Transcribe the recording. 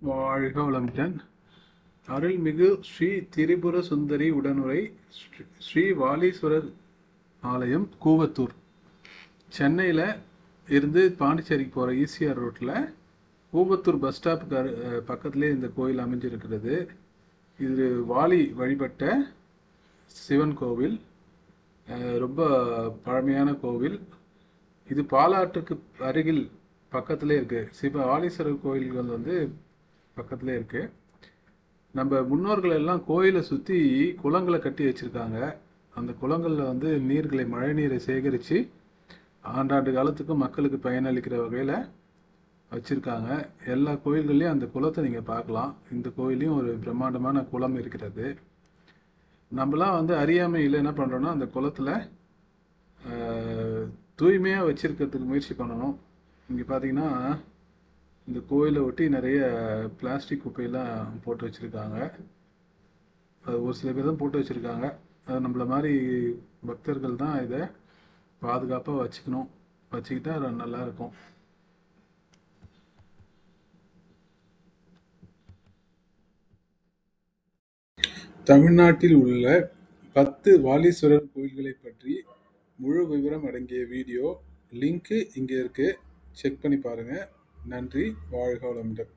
வாழ்க வளமுடன். அருள்மிகு ஸ்ரீ திரிபுர சுந்தரி உடனுரை ஸ்ரீ வாலீஸ்வரர் ஆலயம், கூவத்தூர். சென்னையில் இருந்து பாண்டிச்சேரிக்கு போகிற ஈசிஆர் ரோட்டில் கூவத்தூர் பஸ் ஸ்டாப்புக்கு பக்கத்துலேயே இந்த கோயில் அமைஞ்சிருக்கிறது. இது வாலி வழிபட்ட சிவன் கோவில். ரொம்ப பழமையான கோவில். இது பாலாற்றுக்கு அருகில் பக்கத்திலே இருக்குது. வாலீஸ்வரர் கோயில்கள் பக்கத்திலே இருக்குது. நம்ம முன்னோர்கள் எல்லாம் கோயிலை சுற்றி குளங்களை கட்டி வச்சுருக்காங்க. அந்த குளங்களில் நீர்களை, மழை நீரை சேகரித்து ஆண்டாண்டு காலத்துக்கும் மக்களுக்கு பயனளிக்கிற வகையில் வச்சுருக்காங்க. எல்லா கோயில்கள்லையும் அந்த குளத்தை நீங்கள் பார்க்கலாம். இந்த கோயிலையும் ஒரு பிரம்மாண்டமான குளம் இருக்கிறது. நம்மளாம் அறியாமையில் என்ன பண்ணுறோன்னா, அந்த குளத்தில் தூய்மையாக வச்சுருக்கிறதுக்கு முயற்சி பண்ணணும். இங்கே பார்த்தீங்கன்னா இந்த கோயிலை ஒட்டி நிறைய பிளாஸ்டிக் குப்பையெல்லாம் போட்டு வச்சுருக்காங்க. அது ஒரு சில பேர் தான் போட்டு வச்சுருக்காங்க. அது நம்மள மாதிரி பக்தர்கள் தான் இதை பாதுகாப்பாக வச்சுக்கணும். வச்சுக்கிட்டா அது நல்லாயிருக்கும். தமிழ்நாட்டில் உள்ள 10 வாலீஸ்வரர் கோயில்களை பற்றி முழு விவரம் அடங்கிய வீடியோ லிங்க்கு இங்கே இருக்குது. செக் பண்ணி பாருங்கள். நன்றி. வாழ்க வளமுடன்.